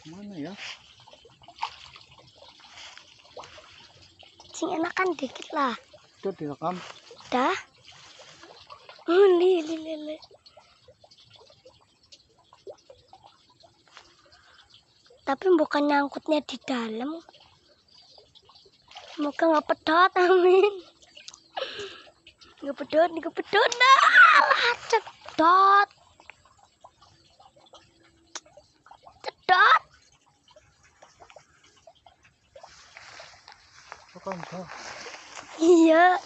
Mana ya? Sing enakan dikit lah. Udah direkam. Dah. Li. Tapi bukan nyangkutnya di dalam. Semoga nggak pedot, amin. Nggak pedot. Nah, cedot. Rekam, Bang. Iya.